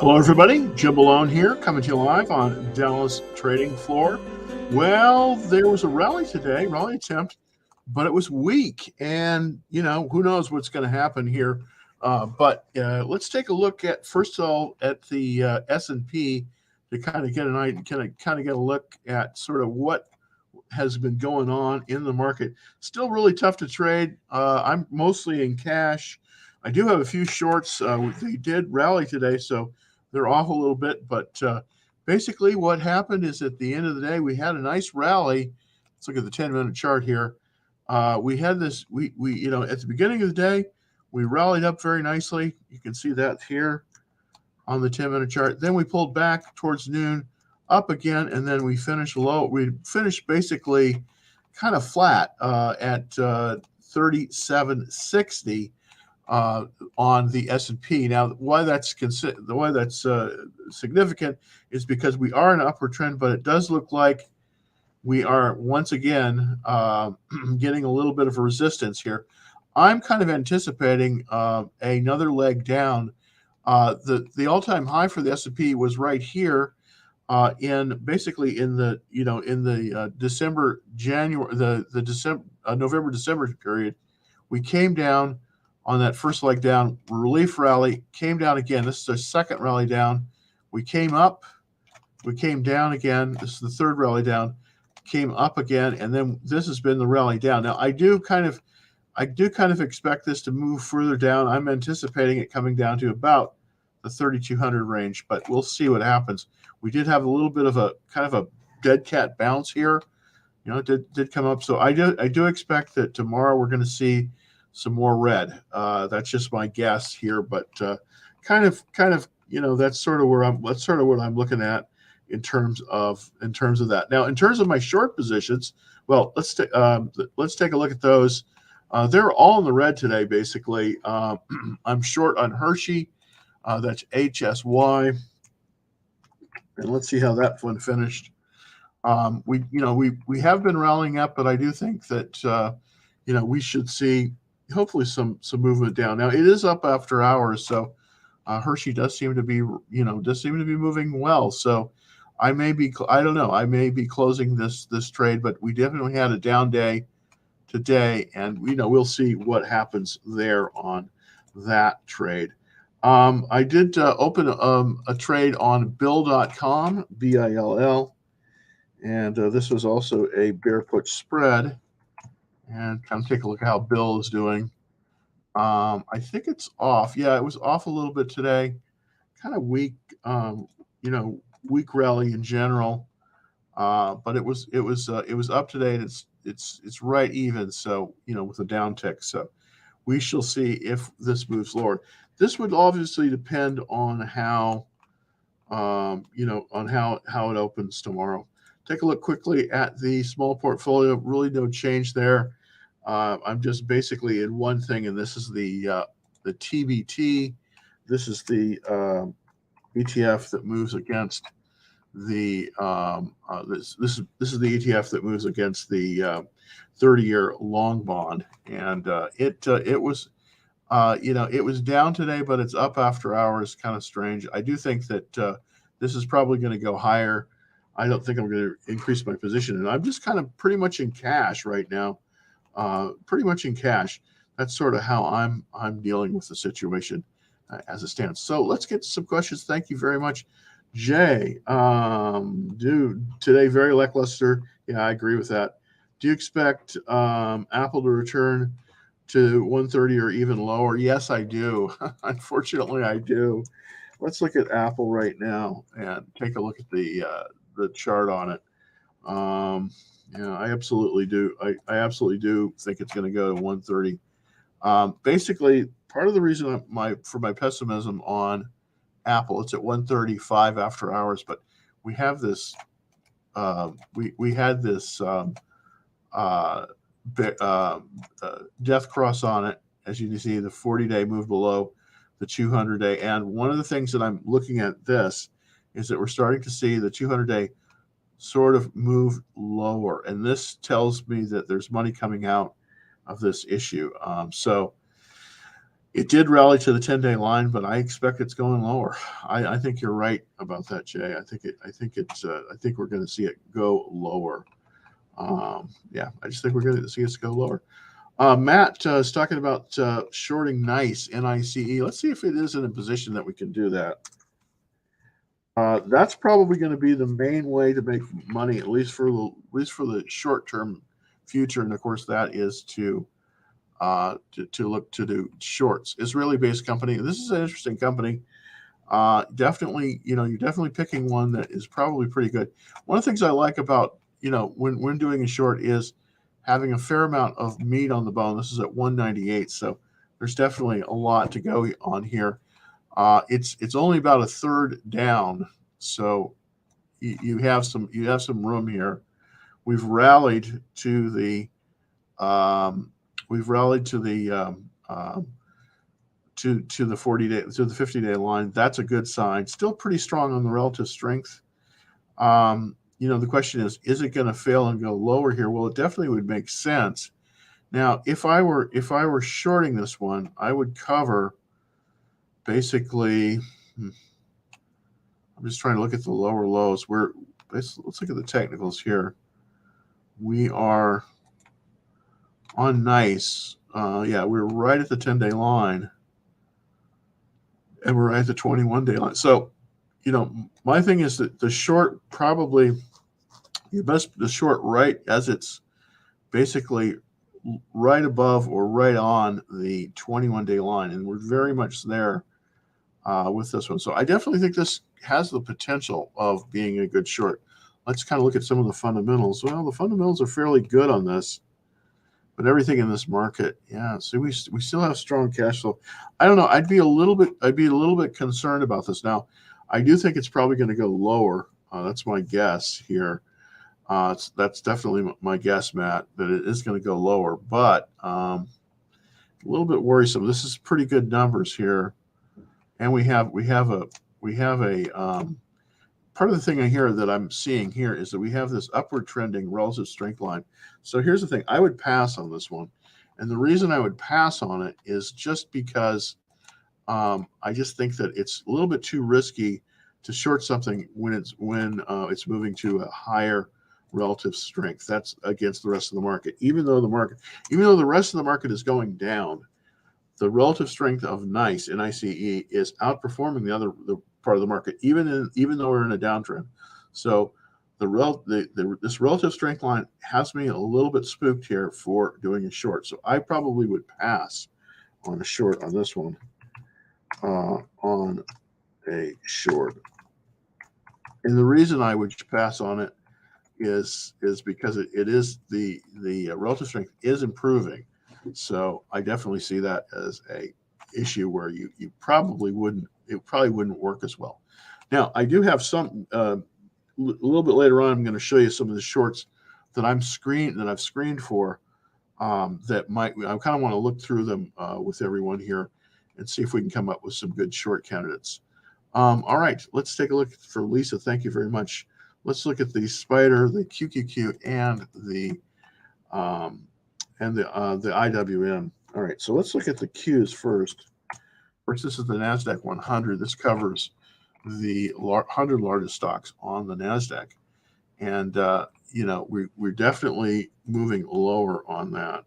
Hello, everybody. Jim Malone here, coming to you live on Dallas Trading Floor. Well, there was a rally today, rally attempt, but it was weak, and who knows what's going to happen here. But let's take a look at first of all at the S&P to kind of get an idea, kind of get a look at sort of what has been going on in the market. Still really tough to trade. I'm mostly in cash. I do have a few shorts. They did rally today, so they're off a little bit. But basically what happened is at the end of the day, we had a nice rally. Let's look at the 10-minute chart here. We had this, we at the beginning of the day, we rallied up very nicely. You can see that here on the 10-minute chart. Then we pulled back towards noon, up again, and then we finished low. We finished basically kind of flat at 37.60 on the S&P. Now, why that's significant is because we are in an upward trend, but it does look like we are once again getting a little bit of a resistance here. I'm kind of anticipating another leg down. The all-time high for the S&P was right here in the November December period. We came down on that first leg down, relief rally, came down again. This is our second rally down. We came up, we came down again. This is the third rally down, came up again, and then this has been the rally down. Now I do kind of expect this to move further down. I'm anticipating it coming down to about the 3,200 range, but we'll see what happens. We did have a little bit of a kind of a dead cat bounce here. It did come up. So I do expect that tomorrow we're going to see some more red. That's just my guess here, but kind of that's sort of what I'm looking at in terms of that. Now, in terms of my short positions, well, let's take a look at those. They're all in the red today, basically. I'm short on Hershey. That's HSY, and let's see how that one finished. We have been rallying up, but I do think that we should see hopefully some movement down. Now it is up after hours, so Hershey does seem to be moving well. So I may be closing this trade, but we definitely had a down day today, and we'll see what happens there on that trade. I did open a trade on Bill.com, BILL, and this was also a bear put spread. And kind of take a look at how Bill is doing. I think it's off. Yeah, it was off a little bit today. Kind of weak, weak rally in general. But it was up today, and it's right even. So with a down tick. So we shall see if this moves lower. This would obviously depend on how, on how it opens tomorrow. Take a look quickly at the small portfolio. Really no change there. I'm just basically in one thing, and this is the TBT. This is the ETF that moves against the this is the ETF that moves against the 30-year long bond, and it was down today, but it's up after hours. Kind of strange. I do think that this is probably going to go higher. I don't think I'm going to increase my position, and I'm just kind of pretty much in cash right now. Pretty much in cash. That's sort of how I'm dealing with the situation as it stands. So let's get to some questions. Thank you very much, Jay. Today very lackluster. Yeah, I agree with that. Do you expect Apple to return to 130 or even lower? Yes, I do. Unfortunately, I do. Let's look at Apple right now and take a look at the chart on it. I absolutely do. I absolutely do think it's going to go to 130. Basically, part of the reason for my pessimism on Apple, it's at 135 after hours, but we have this. We had this death cross on it, as you can see. The 40-day moved below the 200-day, and one of the things that I'm looking at this is that we're starting to see the 200-day sort of move lower, and this tells me that there's money coming out of this issue. So It did rally to the 10-day line, but I expect it's going lower. I think you're right about that, Jay. I think we're going to see it go lower. Yeah, I just think we're going to see it go lower. Matt is talking about shorting NICE, NICE. Let's see if it is in a position that we can do that. That's probably going to be the main way to make money, at least for the short term future. And of course, that is to look to do shorts. Israeli based company. This is an interesting company. Definitely, you're definitely picking one that is probably pretty good. One of the things I like about when doing a short is having a fair amount of meat on the bone. This is at 198, so there's definitely a lot to go on here. It's only about a third down, so you have some room here. We've rallied to the to the 40-day to the 50-day line. That's a good sign. Still pretty strong on the relative strength. The question is it going to fail and go lower here? Well, it definitely would make sense. Now, if I were shorting this one, I would cover basically. I'm just trying to look at the lower lows. Let's look at the technicals here. We are on NICE. Yeah, we're right at the 10-day line, and we're right at the 21-day line. So, my thing is that the short probably the short right as it's basically right above or right on the 21-day line, and we're very much there with this one. So I definitely think this has the potential of being a good short. Let's kind of look at some of the fundamentals. Well, the fundamentals are fairly good on this, but everything in this market, yeah. So we still have strong cash flow. I don't know. I'd be a little bit concerned about this. Now, I do think it's probably going to go lower. That's my guess here. That's definitely my guess, Matt, that it is going to go lower, but a little bit worrisome. This is pretty good numbers here, and we have a part of the thing here that I'm seeing here is that we have this upward trending relative strength line. So here's the thing: I would pass on this one, and the reason I would pass on it is just because I just think that it's a little bit too risky to short something when it's moving to a higher relative strength. That's against the rest of the market. Even though the rest of the market is going down, the relative strength of NICE, NICE, is outperforming the part of the market, even though we're in a downtrend. So this relative strength line has me a little bit spooked here for doing a short. So I probably would pass on a short on this one. On a short, and the reason I would pass on it is because it is the relative strength is improving. So I definitely see that as a issue where you probably wouldn't work as well. Now I do have some a little bit later on. I'm going to show you some of the shorts that I've screened for that might. I kind of want to look through them with everyone here and see if we can come up with some good short candidates. All right, let's take a look for Lisa. Thank you very much. Let's look at the Spider, the QQQ, and the IWM. All right, so let's look at the Qs first. First, this is the NASDAQ 100. This covers the 100 largest stocks on the NASDAQ. And, we're definitely moving lower on that.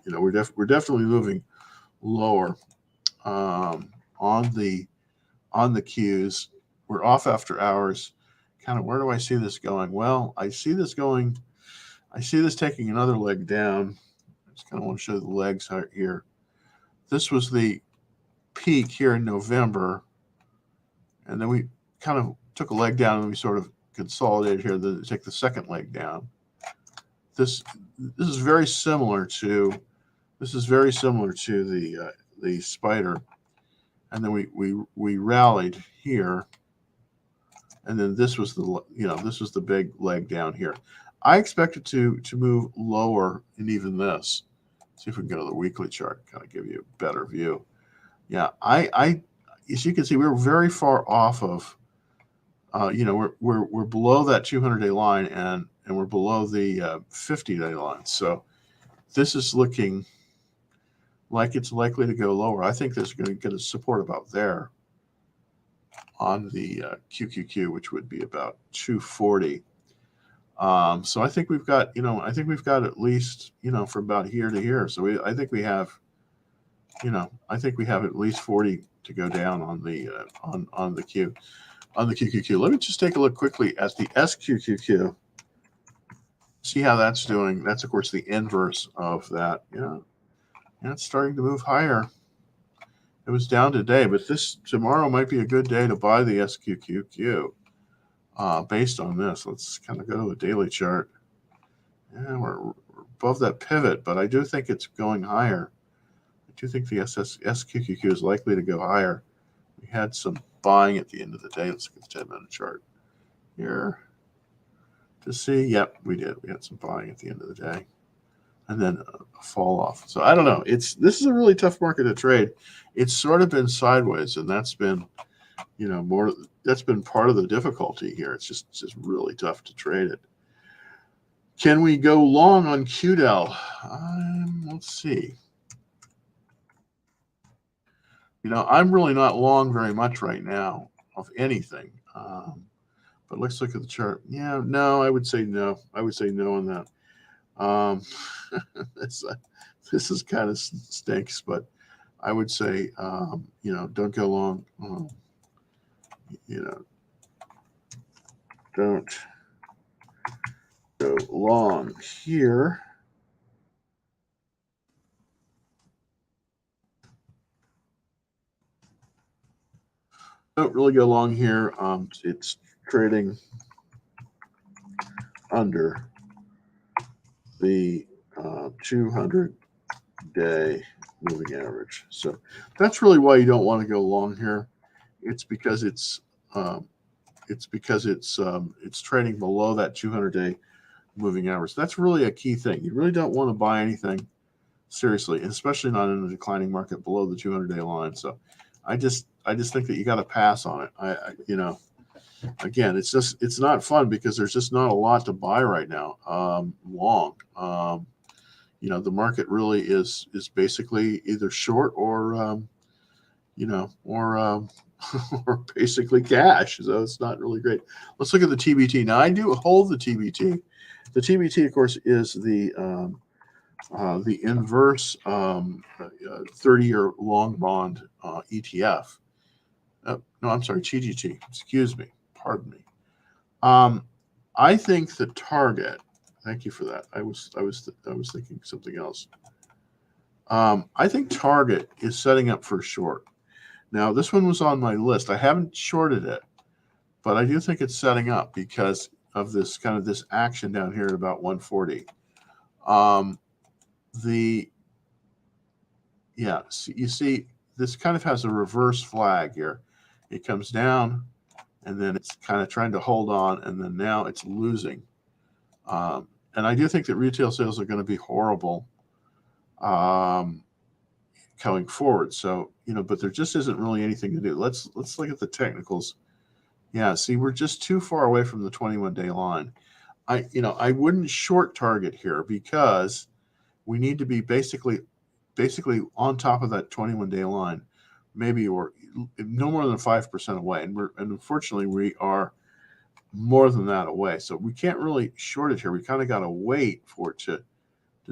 We're definitely moving lower on the Qs. We're off after hours. Kind of where do I see this going? Well, I see this taking another leg down. I just kind of want to show the legs here. This was the peak here in November, and then we kind of took a leg down and we sort of consolidated here to take the second leg down. This is very similar to the Spider, and then we rallied here, and then this was the big leg down here. I expect it to move lower in even this. See if we can go to the weekly chart, kind of give you a better view. Yeah, as you can see, we're very far off of, we're below that 200-day line and we're below the 50-day line. So this is looking like it's likely to go lower. I think there's going to get a support about there on the QQQ, which would be about 240. So I think we've got, I think we've got at least, from about here to here. So I think we have, I think we have at least 40 to go down on the on the QQQ. Let me just take a look quickly at the SQQQ. See how that's doing. That's of course the inverse of that. Yeah, it's starting to move higher. It was down today, but tomorrow might be a good day to buy the SQQQ. Based on this, let's kind of go to the daily chart. Yeah, we're above that pivot, but I do think it's going higher. I do think the SQQQ is likely to go higher. We had some buying at the end of the day. Let's look at the 10-minute chart here to see. Yep, we did. We had some buying at the end of the day, and then a fall off. So I don't know. This is a really tough market to trade. It's sort of been sideways, and that's been, that's been part of the difficulty here. It's just really tough to trade it. Can we go long on QDEL? Let's see. I'm really not long very much right now of anything. But let's look at the chart. Yeah, no, I would say no. I would say no on that. This is kind of stinks, but I would say, don't go long. Don't go long here. Don't really go long here. It's trading under the 200-day moving average. So that's really why you don't want to go long here. It's because it's trading below that 200-day moving average. That's really a key thing. You really don't want to buy anything seriously, especially not in a declining market below the 200-day line. So I just think that you got to pass on it. Again, it's not fun because there's just not a lot to buy right now. Long. The market really is basically either short or or basically cash. So it's not really great. Let's look at the TBT. Now I do hold the TBT. The TBT, of course, is the inverse 30-year long bond ETF. No, I'm sorry, TGT. Excuse me. Pardon me. I think the target. Thank you for that. I was thinking something else. I think target is setting up for a short. Now this one was on my list. I haven't shorted it, but I do think it's setting up because of this action down here at about 140. You see, this kind of has a reverse flag here. It comes down, and then it's kind of trying to hold on, and then now it's losing. And I do think that retail sales are going to be horrible going forward. So, but there just isn't really anything to do. Let's look at the technicals. Yeah, see, we're just too far away from the 21-day line. I wouldn't short target here because we need to be basically on top of that 21-day line, maybe, or no more than 5% away. And unfortunately we are more than that away. So we can't really short it here. We kind of got to wait for it to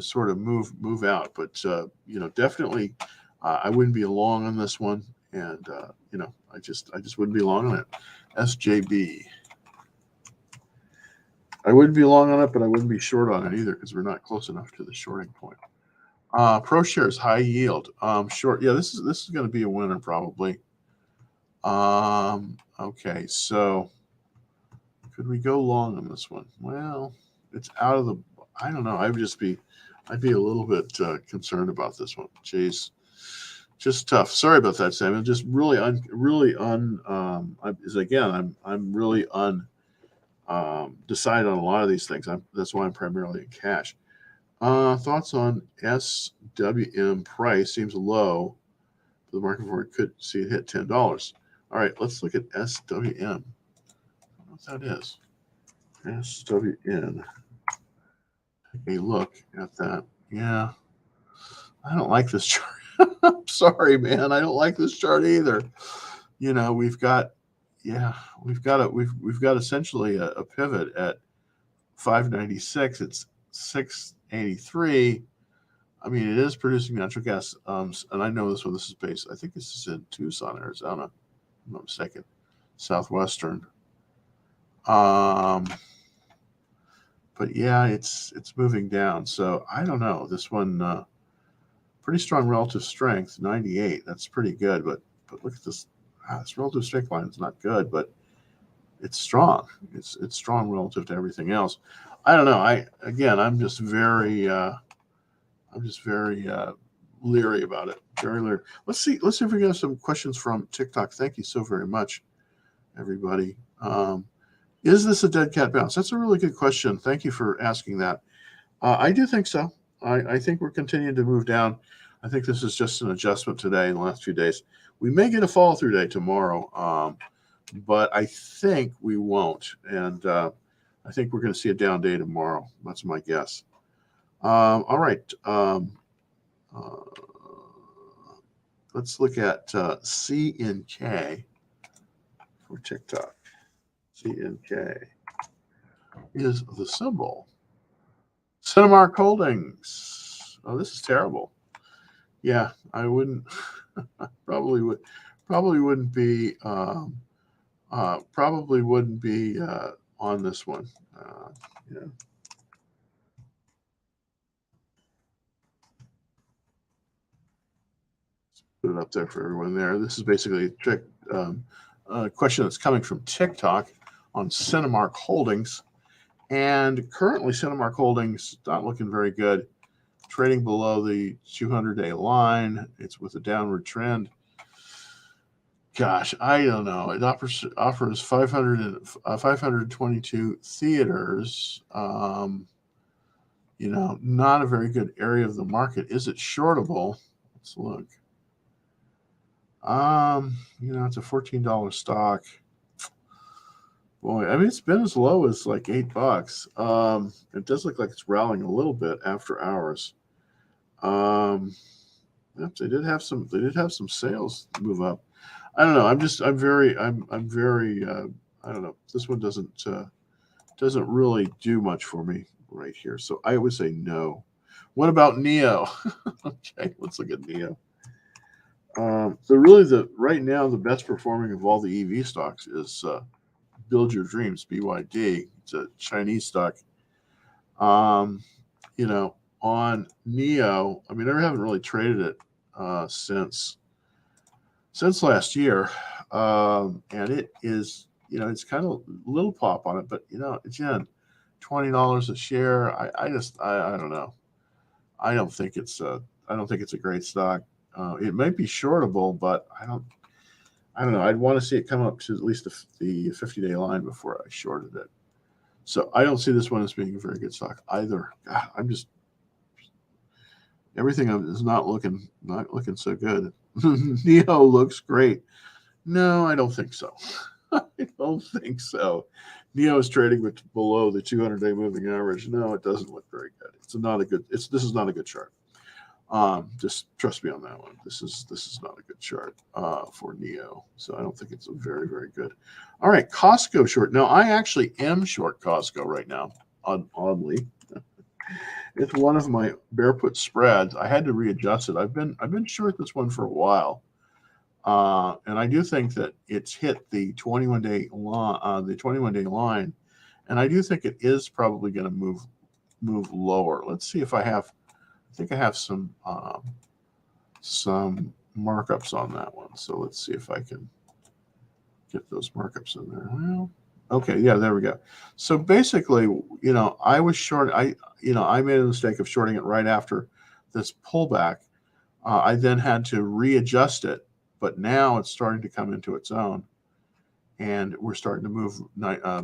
sort of move out. But definitely I wouldn't be long on this one, and I just wouldn't be long on it. SJB. I wouldn't be long on it, but I wouldn't be short on it either because we're not close enough to the shorting point. ProShares high yield. Short. Yeah, this is going to be a winner probably. Okay, so could we go long on this one? Well, it's out of the. I don't know. I'd be a little bit concerned about this one. Jeez, just tough. Sorry about that, Samuel. Just really I'm really decided on a lot of these things. That's why I'm primarily in cash. Thoughts on SWM price seems low. The market for it could see it hit $10. All right, let's look at SWM. I don't know what that is. SWN. Take a look at that. Yeah, I don't like this chart. I'm sorry, man. I don't like this chart either. You know, we've got essentially a pivot at 596. It's 683. I mean, it is producing natural gas, and I know this one. This is based. I think this is in Tucson, Arizona. If I'm not mistaken, Southwestern. But yeah, it's moving down. So I don't know. This one, pretty strong relative strength, 98. That's pretty good. But look at this. This relative strength line is not good, but it's strong. It's strong relative to everything else. I don't know. I'm just very leery about it. Very leery. Let's see if we get some questions from TikTok. Thank you so very much, everybody. Is this a dead cat bounce? That's a really good question. Thank you for asking that. I do think so. I think we're continuing to move down. I think this is just an adjustment today in the last few days. We may get a fall through day tomorrow, but I think we won't. And I think we're going to see a down day tomorrow. That's my guess. All right. Let's look at C and K for TikTok. C and K is the symbol. Cinemark Holdings. Oh, this is terrible. Yeah, I wouldn't. Probably wouldn't be. Probably wouldn't be on this one. Yeah. Put it up there for everyone there. This is basically a question that's coming from TikTok on Cinemark Holdings. And currently, Cinemark Holdings not looking very good. Trading below the 200-day line. It's with a downward trend. Gosh, I don't know. It offers 522 theaters. Not a very good area of the market. Is it shortable? Let's look. It's a $14 stock. Boy, I mean, it's been as low as like $8. It does look like it's rallying a little bit after hours. Yep, they did have some sales move up. I don't know. I'm very I don't know. This one doesn't really do much for me right here. So I would say no. What about NEO? Okay, let's look at NEO. Right now the best performing of all the EV stocks is Build Your Dreams, BYD. It's a Chinese stock. On NEO, I mean, I haven't really traded it since last year, and it is, it's kind of a little pop on it, but again, $20 a share. I don't know. I don't think it's a great stock. It might be shortable, but I don't know. I'd want to see it come up to at least the 50-day line before I shorted it. So I don't see this one as being a very good stock either. God, everything is not looking so good. NEO looks great. No, I don't think so. I don't think so. NEO is trading below the 200-day moving average. No, it doesn't look very good. This is not a good chart. Just trust me on that one. This is not a good chart for NEO. So I don't think it's a very, very good. All right, Costco short. Now I actually am short Costco right now. Oddly, it's one of my bear put spreads. I had to readjust it. I've been short this one for a while, and I do think that it's hit the 21-day line, and I do think it is probably going to move lower. Let's see if I have. I think I have some markups on that one. So let's see if I can get those markups in there. Well, okay, yeah, there we go. So basically, I was short. I made a mistake of shorting it right after this pullback. I then had to readjust it, but now it's starting to come into its own, and we're starting to move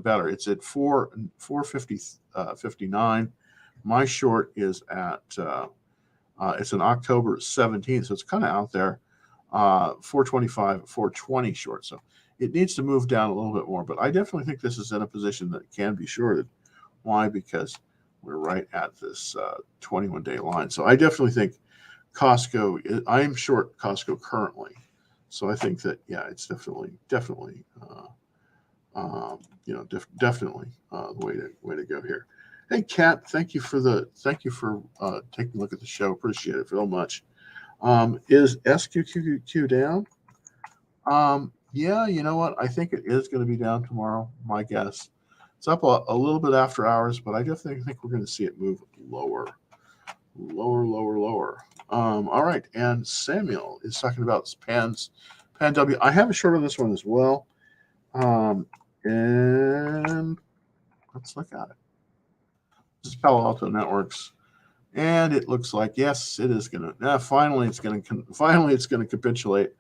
better. It's at 450.59. My short is at it's an October 17th, so it's kind of out there. 425, 420 short. So it needs to move down a little bit more, but I definitely think this is in a position that can be shorted. Why? Because we're right at this 21-day line. So I definitely think Costco, I'm short Costco currently. So I think that, yeah, it's definitely, definitely the way to go here. Hey, Kat, thank you for taking a look at the show. Appreciate it very much. Is SQQQ down? Yeah, you know what? I think it is going to be down tomorrow. My guess. It's up a little bit after hours, but I definitely think we're going to see it move lower. All right, and Samuel is talking about Pan W. I have a short on this one as well. And let's look at it. This is Palo Alto Networks, and it looks like, yes, it is going to. Finally, it's going to capitulate.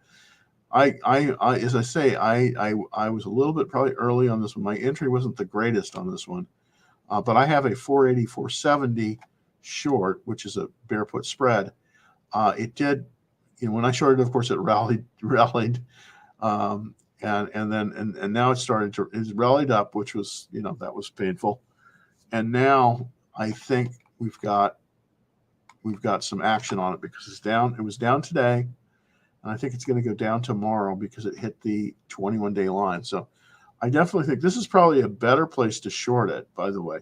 As I say, I was a little bit probably early on this one. My entry wasn't the greatest on this one, but I have a 480, 470 short, which is a bear put spread. It did, when I shorted, of course, it rallied, and now it's rallied up, which was, that was painful. And now I think we've got some action on it because it's down. It was down today, and I think it's going to go down tomorrow because it hit the 21-day line. So I definitely think this is probably a better place to short it, by the way.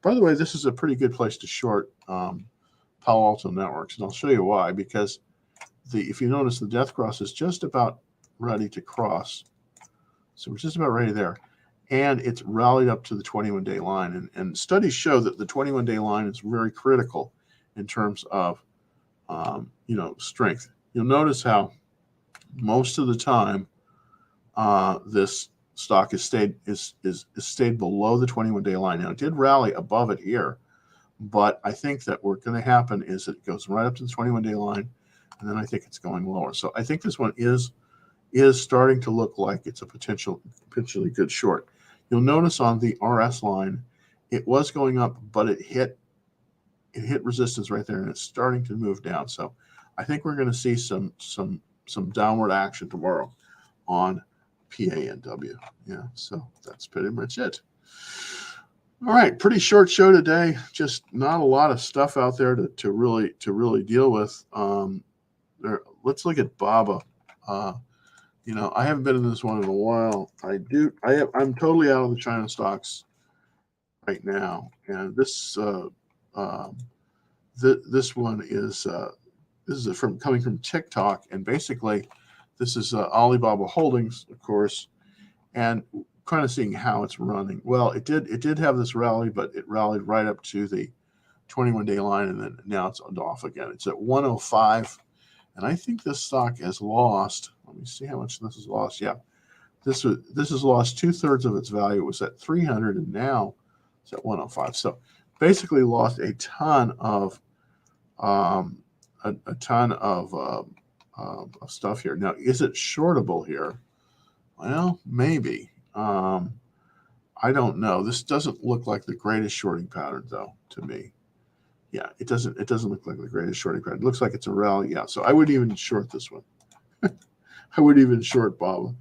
This is a pretty good place to short Palo Alto Networks, and I'll show you why. Because if you notice, the death cross is just about ready to cross. So we're just about ready there. And it's rallied up to the 21-day line. And studies show that the 21-day line is very critical in terms of, strength. You'll notice how most of the time this stock has stayed below the 21-day line. Now, it did rally above it here, but I think that what's going to happen is it goes right up to the 21-day line, and then I think it's going lower. So I think this one is starting to look like it's a potentially good short. You'll notice on the RS line, it was going up, but it hit resistance right there, and it's starting to move down. So I think we're going to see some downward action tomorrow on PANW. Yeah, so that's pretty much it. All right, pretty short show today. Just not a lot of stuff out there to really deal with. Let's look at BABA. I haven't been in this one in a while. I'm totally out of the China stocks right now, and this one is coming from TikTok, and basically this is Alibaba Holdings, of course, and kind of seeing how it's running. Well, it did have this rally, but it rallied right up to the 21-day line, and then now it's off again. It's at 105, and I think this stock has lost. Let me see how much this has lost. Yeah, this has lost 2/3 of its value. It was at 300, and now it's at 105. So basically, lost a ton of stuff here. Now, is it shortable here? Well, maybe. I don't know. This doesn't look like the greatest shorting pattern, though, to me. Yeah, it doesn't look like the greatest shorting pattern. It looks like it's a rally. Yeah, so I wouldn't even short this one. I wouldn't even short Palo.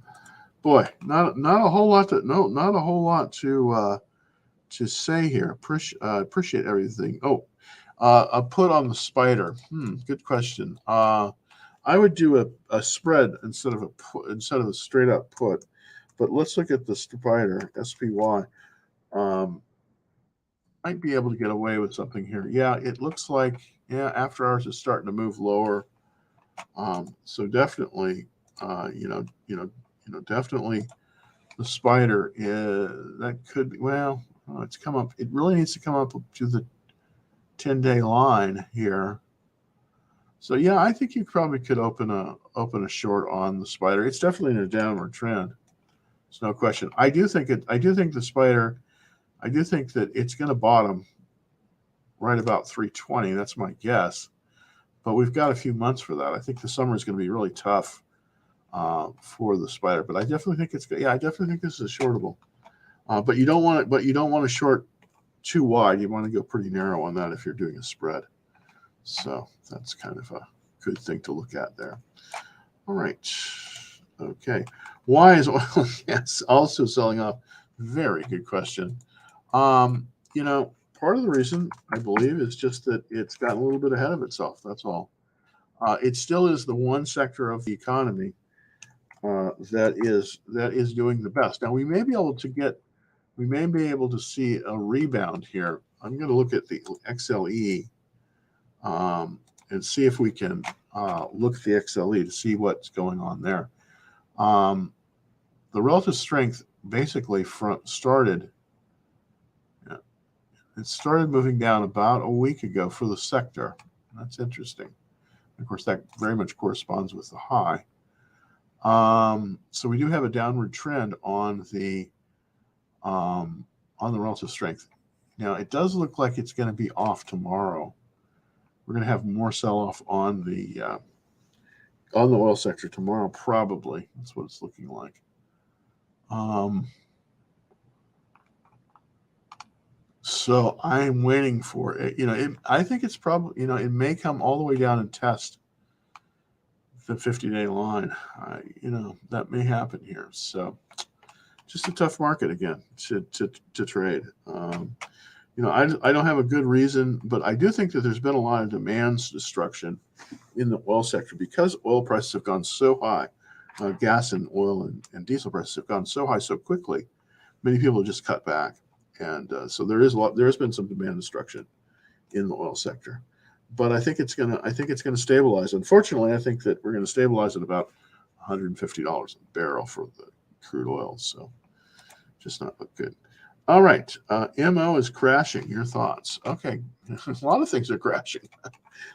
Boy, not a whole lot to say here. Appreciate everything. Oh, a put on the spider. Good question. I would do a spread instead of a straight up put. But let's look at the spider, SPY. Might be able to get away with something here. Yeah, it looks like after hours is starting to move lower. So definitely, definitely the spider that could be. Well, it's come up. It really needs to come up to the 10-day line here. So yeah, I think you probably could open a short on the spider. It's definitely in a downward trend. There's no question. I do think the spider. I do think that it's going to bottom right about 320. That's my guess. But we've got a few months for that. I think the summer is going to be really tough for the spider. But I definitely think I definitely think this is shortable. But you don't want to short too wide. You want to go pretty narrow on that if you're doing a spread. So that's kind of a good thing to look at there. All right. Okay. Why is oil and gas also selling off? Very good question. Part of the reason I believe is just that it's gotten a little bit ahead of itself. That's all. It still is the one sector of the economy that is doing the best. Now we may be able to see a rebound here. I'm going to look at the XLE and see if we can look at the XLE to see what's going on there. The relative strength basically started moving down about a week ago for the sector. That's interesting. Of course, that very much corresponds with the high. So we do have a downward trend on the relative strength. Now it does look like it's going to be off tomorrow. We're going to have more sell-off on the oil sector tomorrow, probably. That's what it's looking like. So I'm waiting for it. I think it's probably, it may come all the way down and test the 50-day line. That may happen here. So just a tough market again to trade. I don't have a good reason, but I do think that there's been a lot of demand destruction in the oil sector because oil prices have gone so high. Gas and oil and diesel prices have gone so high so quickly. Many people have just cut back. And so there has been some demand destruction in the oil sector, but I think it's gonna stabilize. Unfortunately, I think that we're going to stabilize at about $150 a barrel for the crude oil. So just not look good. All right, MO is crashing. Your thoughts? Okay, a lot of things are crashing.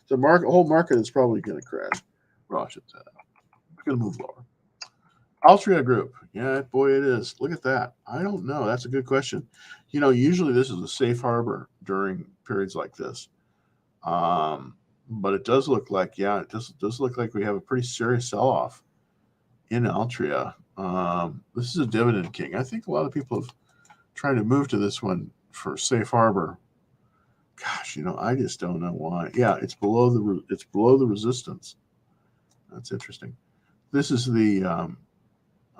The whole market is probably going to crash. It's going to move lower. Altria Group. Yeah, boy, it is. Look at that. I don't know. That's a good question. Usually this is a safe harbor during periods like this. But it does look like, it does look like we have a pretty serious sell-off in Altria. This is a dividend king. I think a lot of people have tried to move to this one for safe harbor. Gosh, I just don't know why. Yeah, it's below the resistance. That's interesting. This is the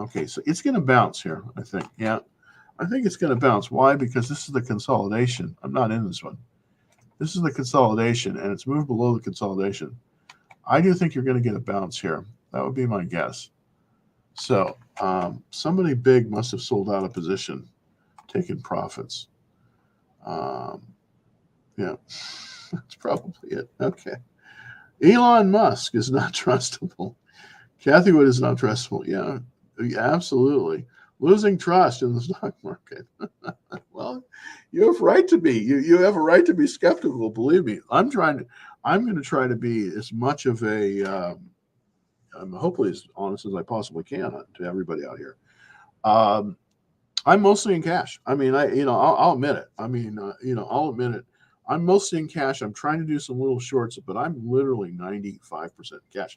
okay, so it's going to bounce here, I think. Yeah, I think it's going to bounce. Why? Because this is the consolidation. I'm not in this one. This is the consolidation, and it's moved below the consolidation. I do think you're going to get a bounce here. That would be my guess. So somebody big must have sold out a position, taken profits. Yeah, that's probably it. Okay. Elon Musk is not trustable. Kathy Wood is not trustable. Yeah, absolutely. Losing trust in the stock market. Well, you have a right to be. You have a right to be skeptical. Believe me. I'm going to try to be as much of a, I'm hopefully as honest as I possibly can to everybody out here. I'm mostly in cash. I mean, I'll admit it. I'll admit it. I'm mostly in cash. I'm trying to do some little shorts, but I'm literally 95% cash,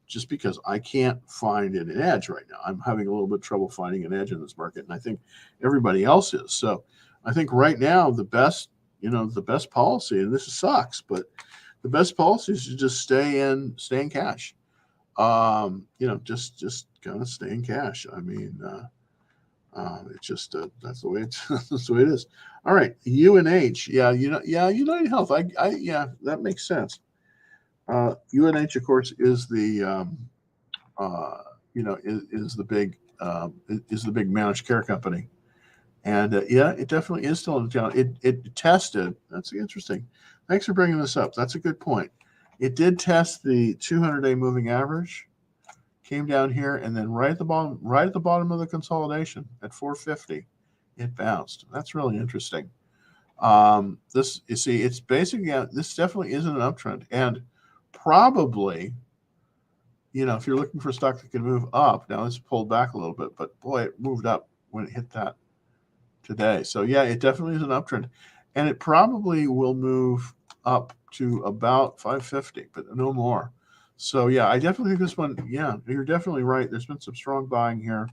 just because I can't find an edge right now. I'm having a little bit of trouble finding an edge in this market, and I think everybody else is. So I think right now the best policy, and this sucks, but the best policy is to just stay in cash. Just kind of stay in cash. I mean, it's just that's the way that's the way it is. All right, UNH. Yeah, United Health. Yeah, that makes sense. UNH, of course, is the is the big managed care company, and it definitely is still down. It tested. That's interesting. Thanks for bringing this up. That's a good point. It did test the 200-day moving average, came down here, and then right at the bottom of the consolidation at 450, it bounced. That's really interesting. It's basically, this definitely isn't an uptrend, and probably, if you're looking for a stock that can move up, now it's pulled back a little bit, but boy, it moved up when it hit that today. So yeah, it definitely is an uptrend, and it probably will move up to about 550, but no more. So yeah, I definitely think this one, yeah, you're definitely right. There's been some strong buying here.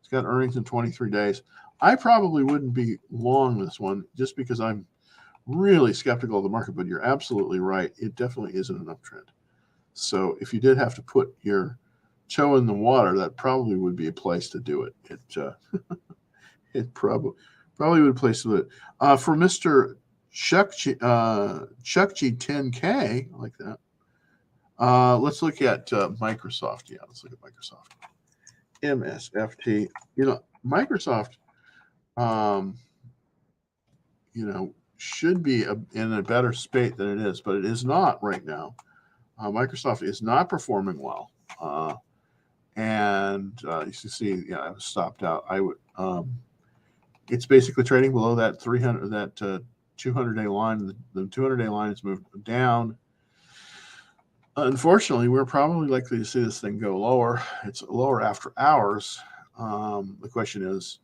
It's got earnings in 23 days. I probably wouldn't be long this one just because I'm really skeptical of the market, but you're absolutely right. It definitely isn't an uptrend. So if you did have to put your toe in the water, that probably would be a place to do it. It probably would be a place to do it. For Mr. Chuckgy 10K, I like that. Let's look at Microsoft. Yeah, let's look at Microsoft. MSFT. Microsoft, um, should be in a better state than it is, but it is not right now. Microsoft is not performing well. And you can see, I was stopped out. It's basically trading below that 200-day line. The 200-day line has moved down. Unfortunately, we're probably likely to see this thing go lower. It's lower after hours. The question is,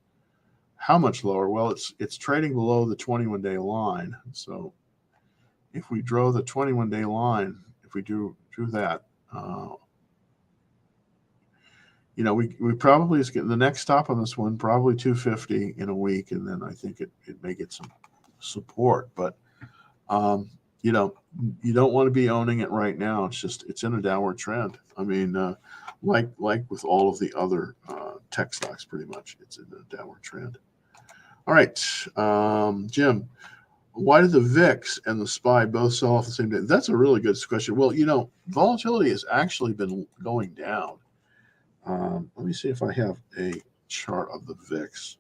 how much lower? Well, it's trading below the 21-day line. So if we draw the 21-day line, if we do that, we probably is getting the next stop on this one, probably 250 in a week, and then I think it may get some support. But you don't want to be owning it right now. It's in a downward trend. I mean, like with all of the other tech stocks, pretty much it's in a downward trend. All right, Jim, why did the VIX and the SPY both sell off the same day? That's a really good question. Well, volatility has actually been going down. Let me see if I have a chart of the VIX.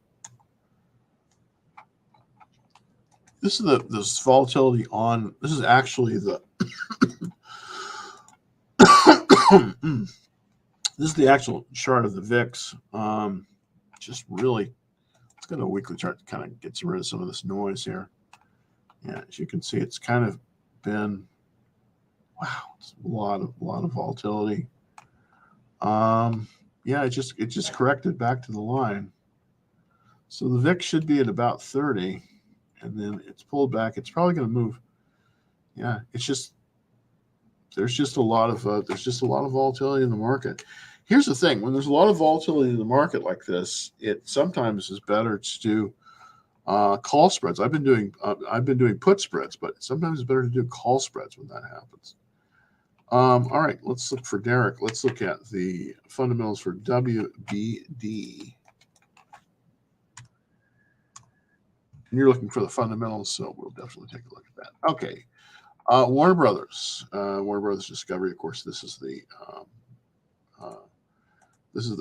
This is this volatility on. This is actually the. This is the actual chart of the VIX. Just really, let's go to a weekly chart to kind of get rid of some of this noise here. Yeah, as you can see, it's kind of been, wow, it's a lot of volatility. Yeah, it just corrected back to the line. So the VIX should be at about 30, and then it's pulled back. It's probably going to move. Yeah, there's just a lot of volatility in the market. Here's the thing: when there's a lot of volatility in the market like this, it sometimes is better to do call spreads. I've been doing put spreads, but sometimes it's better to do call spreads when that happens. All right, let's look for Derek. Let's look at the fundamentals for WBD. And you're looking for the fundamentals, so we'll definitely take a look at that. Okay, Warner Brothers Discovery. Of course, this is the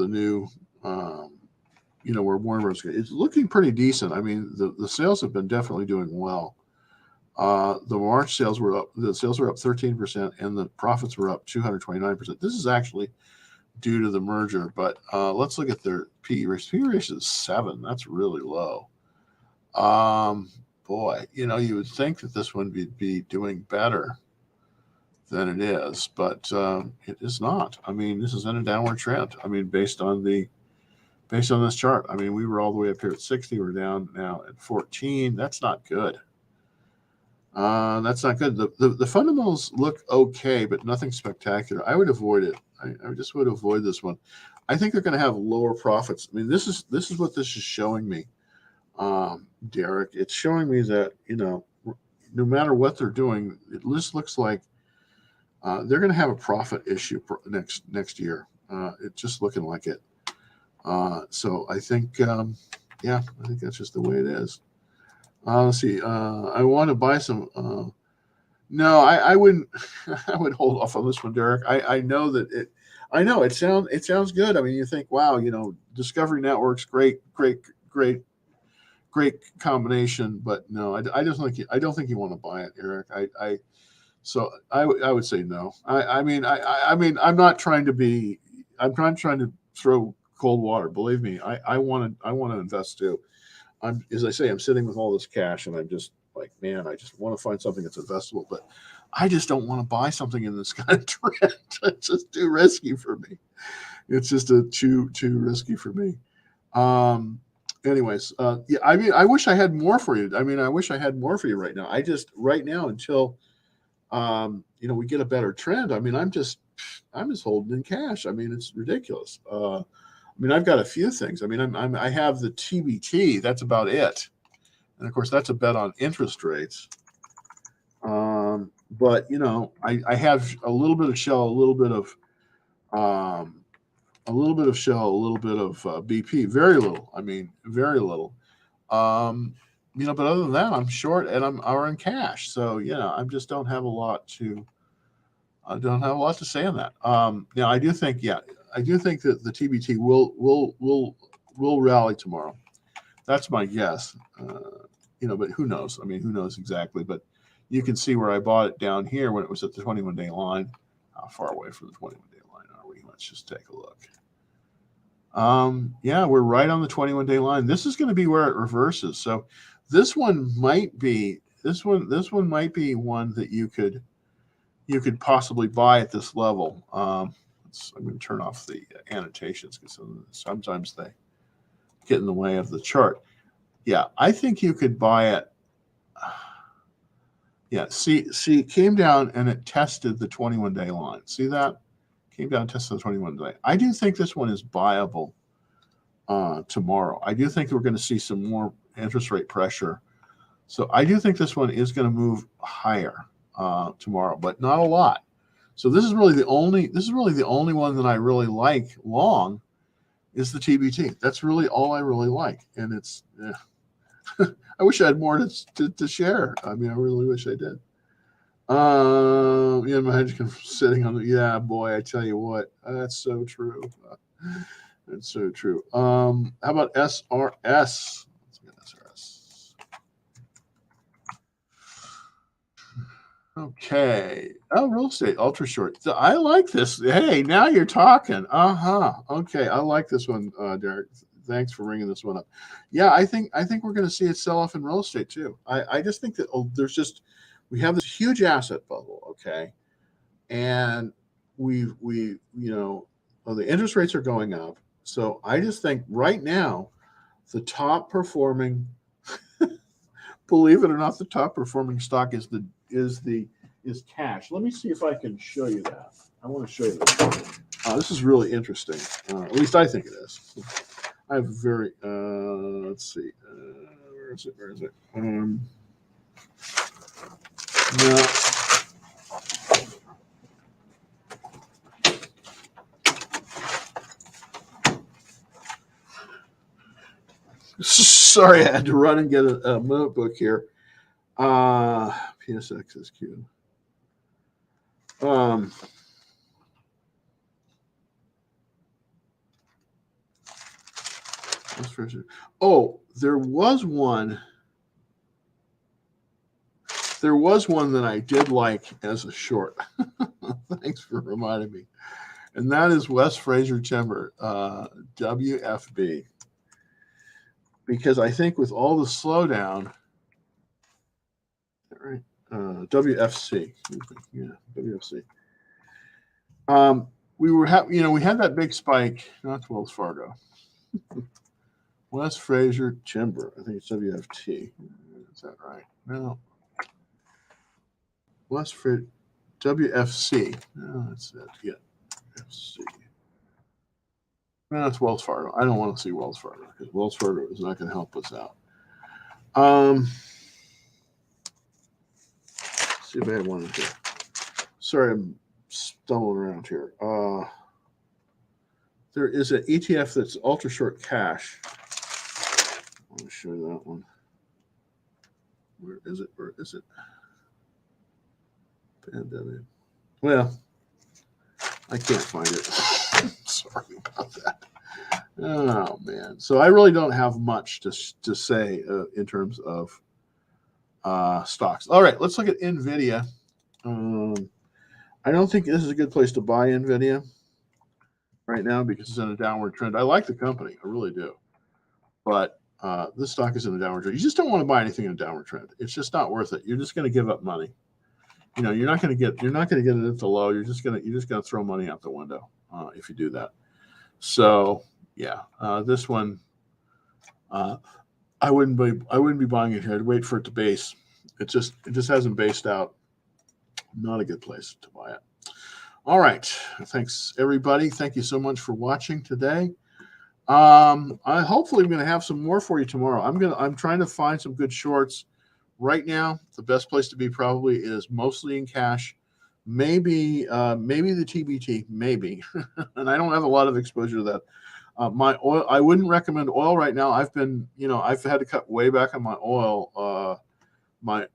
new. Where Warner Brothers is looking pretty decent. I mean, the sales have been definitely doing well. The March sales were up. The sales were up 13%, and the profits were up 229%. This is actually due to the merger. But let's look at their PE ratio. PE ratio is 7. That's really low. Boy, you would think that this one would be doing better than it is, but it is not. I mean, this is in a downward trend. I mean, based on this chart. I mean, we were all the way up here at 60. We're down now at 14. That's not good. That's not good. The fundamentals look okay, but nothing spectacular. I would avoid it. I just would avoid this one. I think they're going to have lower profits. I mean, this is what this is showing me, Derek. It's showing me that no matter what they're doing, it just looks like they're going to have a profit issue next year. It's just looking like it. So I think, I think that's just the way it is. Let's see. I want to buy some. No, I wouldn't. I would hold off on this one, Derek. I know that it. I know it sounds good. I mean, you think, wow, Discovery Network's great combination, but no, I don't think you want to buy it, Eric. So I would say no. I mean, I'm not trying to throw cold water. Believe me, I want to invest too. As I say, I'm sitting with all this cash, and I'm just like, man, I just want to find something that's investable, but I just don't want to buy something in this kind of trend. It's just too risky for me. It's just too risky for me. Anyways, yeah, I mean, I wish I had more for you. I mean, I wish I had more for you right now. Right now until we get a better trend. I mean, I'm just holding in cash. I mean, it's ridiculous. I mean, I've got a few things. I mean, I have the TBT. That's about it, and of course, that's a bet on interest rates. But I have a little bit of Shell, a little bit of Shell, a little bit of BP. Very little. I mean, very little. But other than that, I'm short and I'm in cash. So I just don't have a lot to I don't have a lot to say on that. Now I do think, yeah, I do think that the TBT will rally tomorrow. That's my guess. But who knows? I mean, who knows exactly? But you can see where I bought it down here when it was at the 21-day line. How far away from the 21-day line are we? Let's just take a look. Yeah, we're right on the 21-day line. This is going to be where it reverses. So this one might be one that you could possibly buy at this level. I'm going to turn off the annotations because sometimes they get in the way of the chart. Yeah, I think you could buy it. Yeah, see, it came down and it tested the 21-day line. See that? Came down and tested the 21-day. I do think this one is buyable tomorrow. I do think we're going to see some more interest rate pressure. So I do think this one is going to move higher tomorrow, but not a lot. So this is really the only one that I really like long is the TBT. That's really all I really like, and it's. I wish I had more to share. I mean, I really wish I did. Imagine sitting on the. Yeah, boy, I tell you what, that's so true. That's so true. How about SRS? Let's get SRS. Okay. Oh, real estate, ultra short. I like this. Hey, now you're talking. Okay, I like this one, Derek. Thanks for bringing this one up. Yeah, I think we're going to see it sell off in real estate too. I just think that we have this huge asset bubble, okay, and the interest rates are going up. So I just think right now the top performing, believe it or not, the top performing stock is cash. Let me see if I can show you that. I want to show you this. This is really interesting. At least I think it is. I have a very, let's see, where is it? No. Sorry, I had to run and get a notebook here. PSXSQ. Oh, there was one that I did like as a short. Thanks for reminding me. And that is West Fraser Timber, WFB. Because I think with all the slowdown, right? WFC. Yeah, WFC. We had that big spike, not Wells Fargo. West Fraser Timber. I think it's WFT. Is that right? No. West Fraser WFC. No, that's it. Yeah. FC. No, it's Wells Fargo. I don't want to see Wells Fargo because Wells Fargo is not going to help us out. See if I have one in here. Sorry, I'm stumbling around here. There is an ETF that's ultra short cash. I want to show you that one. Where is it? Pandemic. Well, I can't find it. Sorry about that. Oh, man. So I really don't have much to say in terms of stocks. All right, let's look at Nvidia. I don't think this is a good place to buy Nvidia right now because it's in a downward trend. I like the company, I really do, but this stock is in a downward trend. You just don't want to buy anything in a downward trend. It's just not worth it. You're just going to give up money. You're not going to get it at the low. You're just going to throw money out the window if you do that. So yeah, this one I wouldn't be buying it here. I'd wait for it to base. It just hasn't based out. Not a good place to buy it. All right. Thanks, everybody. Thank you so much for watching today. Hopefully I'm going to have some more for you tomorrow. I'm trying to find some good shorts. Right now, the best place to be probably is mostly in cash. Maybe the TBT, maybe. And I don't have a lot of exposure to that. My oil, I wouldn't recommend oil right now. I've had to cut way back on my oil my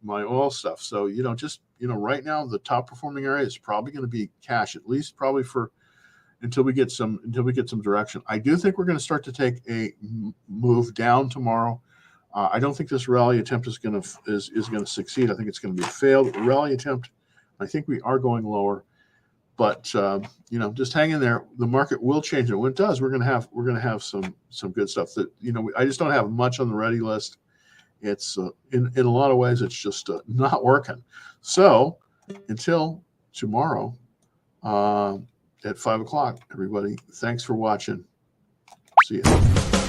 oil stuff. So, just, right now the top performing area is probably going to be cash, at least probably for until we get some direction. I do think we're going to start to take a move down tomorrow. I don't think this rally attempt is going to succeed. I think it's going to be a failed rally attempt. I think we are going lower, but just hang in there. The market will change, and when it does, we're going to have some good stuff. That I just don't have much on the ready list. It's in a lot of ways, it's just not working. So until tomorrow at 5 o'clock, everybody, thanks for watching. See you.